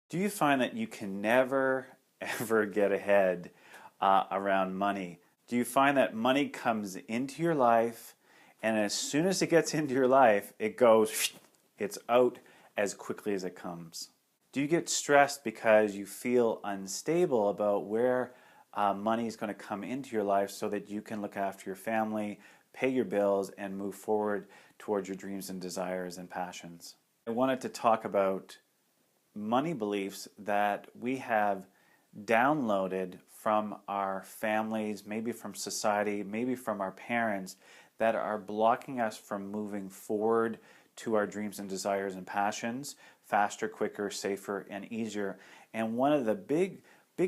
Do you find that you can never ever get ahead around money? Do you find that money comes into your life and as soon as it gets into your life, it goes, it's out as quickly as it comes? Do you get stressed because you feel unstable about where money is going to come into your life so that you can look after your family, pay your bills, and move forward towards your dreams and desires and passions? I wanted to talk about money beliefs that we have downloaded from our families, maybe from society, maybe from our parents, that are blocking us from moving forward to our dreams and desires and passions faster, quicker, safer, and easier. And one of the big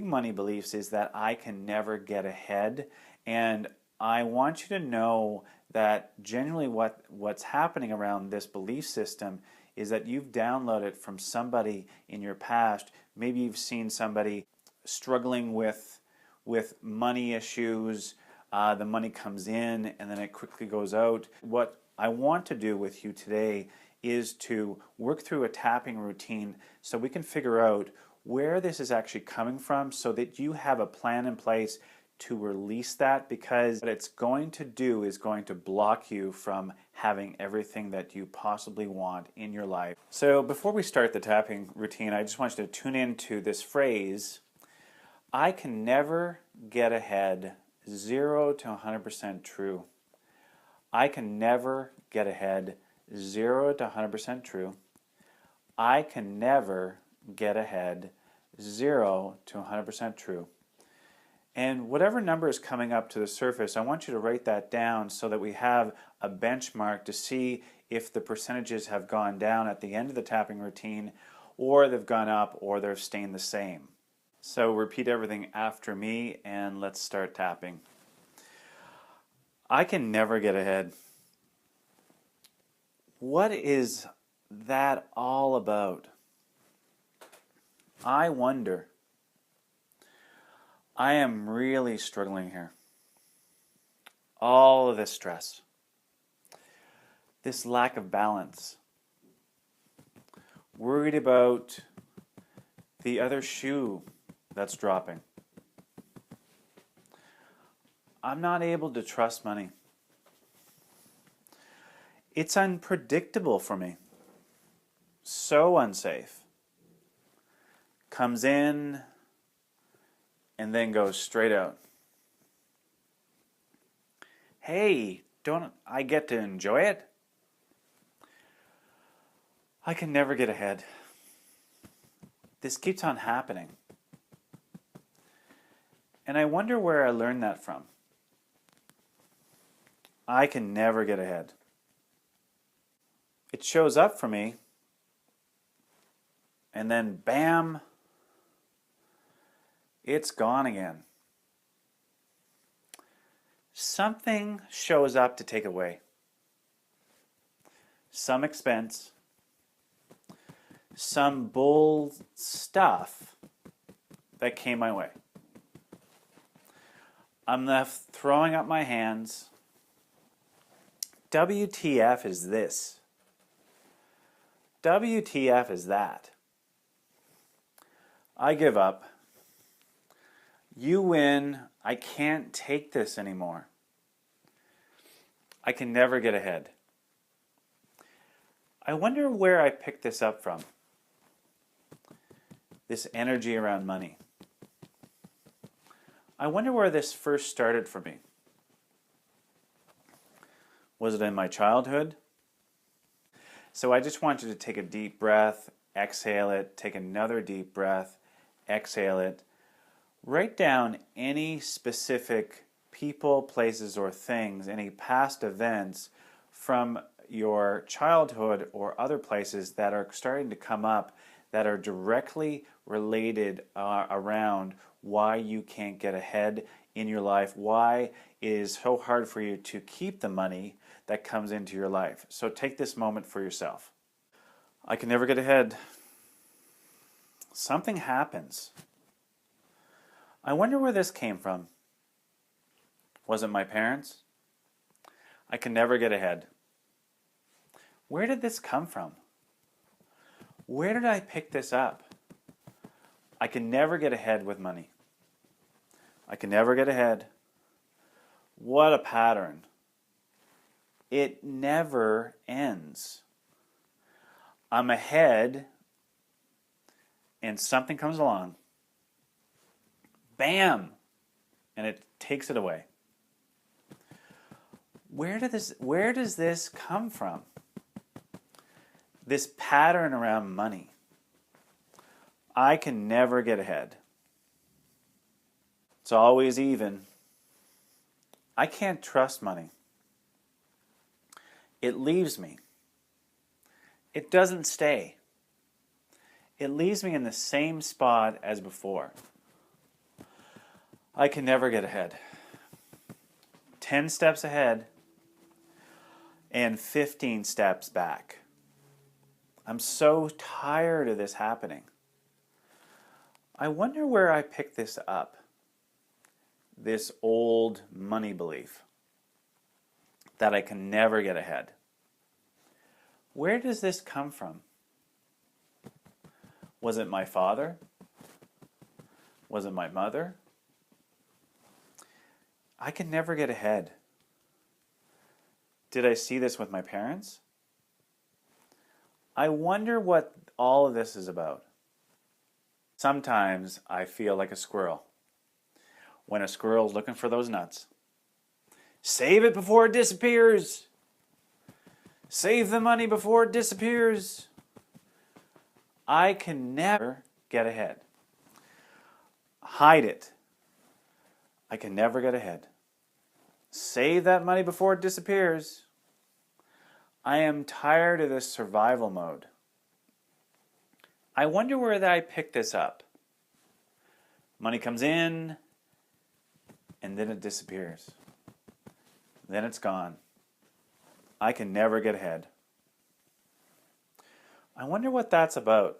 money beliefs is that I can never get ahead. And I want you to know that generally what's happening around this belief system is that you've downloaded from somebody in your past. Maybe you've seen somebody struggling with money issues. The money comes in and then it quickly goes out. What I want to do with you today is to work through a tapping routine so we can figure out where this is actually coming from so that you have a plan in place to release that, because what it's going to do is going to block you from having everything that you possibly want in your life. So before we start the tapping routine, I just want you to tune into this phrase: I can never get ahead, 0 to 100% true. I can never get ahead, 0 to 100% true. I can never get ahead, 0 to 100% true. And whatever number is coming up to the surface, I want you to write that down so that we have a benchmark to see if the percentages have gone down at the end of the tapping routine, or they've gone up, or they're staying the same. So repeat everything after me and let's start tapping. I can never get ahead. What is that all about? I wonder. I am really struggling here. All of this stress, this lack of balance, worried about the other shoe that's dropping. I'm not able to trust money. It's unpredictable for me. So unsafe. Comes in and then goes straight out. Hey, don't I get to enjoy it? I can never get ahead. This keeps on happening. And I wonder where I learned that from. I can never get ahead. It shows up for me, and then bam, it's gone again. Something shows up to take away. Some expense, some bull stuff that came my way. I'm left throwing up my hands. WTF is this? WTF is that? I give up. You win. I can't take this anymore. I can never get ahead. I wonder where I picked this up from. This energy around money. I wonder where this first started for me. Was it in my childhood? So I just want you to take a deep breath, exhale it, take another deep breath, exhale it. Write down any specific people, places, or things, any past events from your childhood or other places that are starting to come up that are directly related around why you can't get ahead in your life, why it is so hard for you to keep the money that comes into your life. So take this moment for yourself. I can never get ahead. Something happens. I wonder where this came from. Was it my parents? I can never get ahead. Where did this come from? Where did I pick this up? I can never get ahead with money. I can never get ahead. What a pattern. It never ends. I'm ahead and something comes along. Bam! And it takes it away. Where does this come from? This pattern around money. I can never get ahead. It's always even. I can't trust money. It leaves me. It doesn't stay. It leaves me in the same spot as before. I can never get ahead. 10 steps ahead and 15 steps back. I'm so tired of this happening. I wonder where I picked this up. This old money belief that I can never get ahead. Where does this come from? Was it my father? Was it my mother? I can never get ahead. Did I see this with my parents? I wonder what all of this is about. Sometimes I feel like a squirrel. When a squirrel's looking for those nuts. Save it before it disappears. Save the money before it disappears. I can never get ahead. Hide it. I can never get ahead. Save that money before it disappears. I am tired of this survival mode. I wonder where I picked this up. Money comes in, and then it disappears. Then it's gone. I can never get ahead. I wonder what that's about.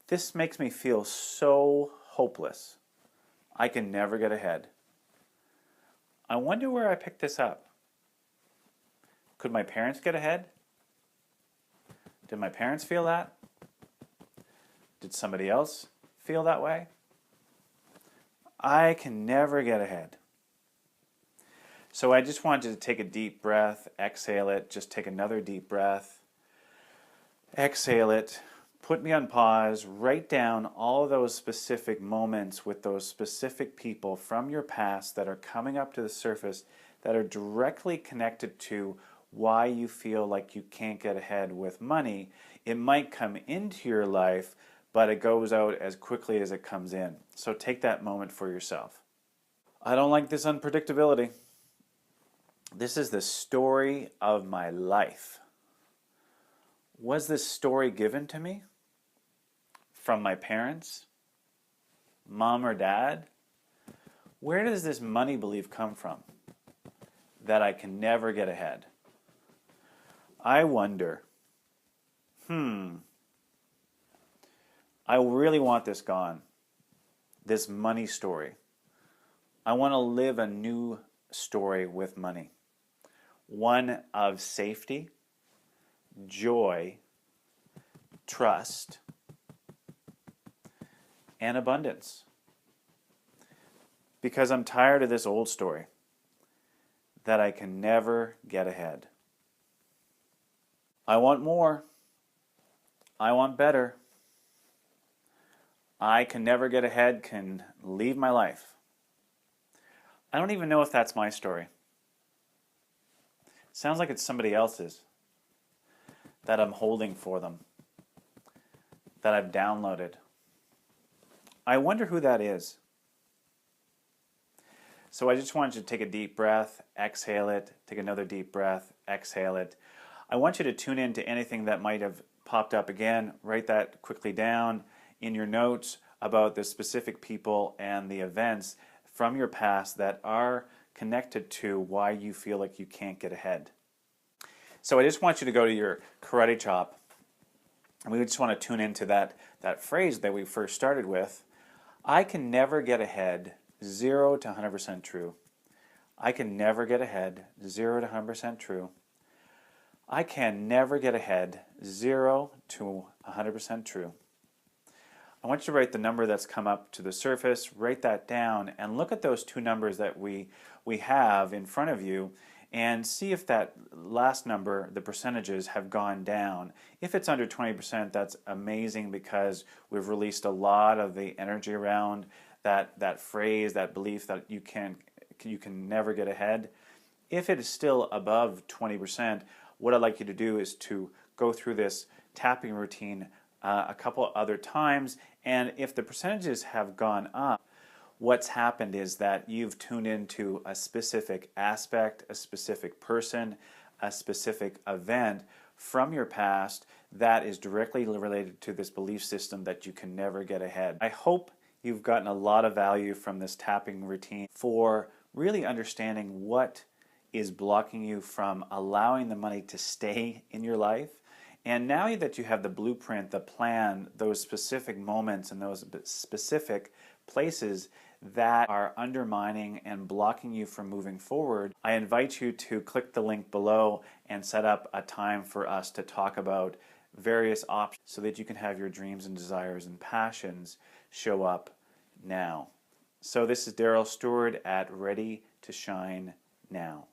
This makes me feel so hopeless. I can never get ahead. I wonder where I picked this up. Could my parents get ahead? Did my parents feel that? Did somebody else feel that way? I can never get ahead. So I just want you to take a deep breath, exhale it, just take another deep breath, exhale it, put me on pause, write down all those specific moments with those specific people from your past that are coming up to the surface that are directly connected to why you feel like you can't get ahead with money. It might come into your life, but it goes out as quickly as it comes in. So take that moment for yourself. I don't like this unpredictability. This is the story of my life. Was this story given to me from my parents, mom or dad? Where does this money belief come from that I can never get ahead? I wonder, I really want this gone, this money story. I want to live a new story with money. One of safety, joy, trust, and abundance. Because I'm tired of this old story that I can never get ahead. I want more. I want better. I can never get ahead can leave my life. I don't even know if that's my story. Sounds like it's somebody else's that I'm holding for them, that I've downloaded. I wonder who that is. So I just want you to take a deep breath, exhale it, take another deep breath, exhale it. I want you to tune in to anything that might have popped up again. Write that quickly down in your notes about the specific people and the events from your past that are connected to why you feel like you can't get ahead. So I just want you to go to your karate chop, and we just want to tune into that phrase that we first started with. I can never get ahead, 0 to 100% true. I can never get ahead, 0 to 100% true. I can never get ahead, 0 to 100% true. I want you to write the number that's come up to the surface, write that down, and look at those two numbers that we have in front of you and see if that last number, the percentages, have gone down. If it's under 20%, that's amazing because we've released a lot of the energy around that phrase, that belief that you can never get ahead. If it is still above 20%, what I'd like you to do is to go through this tapping routine a couple other times, and if the percentages have gone up, what's happened is that you've tuned into a specific aspect, a specific person, a specific event from your past that is directly related to this belief system that you can never get ahead. I hope you've gotten a lot of value from this tapping routine for really understanding what is blocking you from allowing the money to stay in your life. And now that you have the blueprint, the plan, those specific moments and those specific places that are undermining and blocking you from moving forward, I invite you to click the link below and set up a time for us to talk about various options so that you can have your dreams and desires and passions show up now. So this is Darryl Stewart at Ready to Shine Now.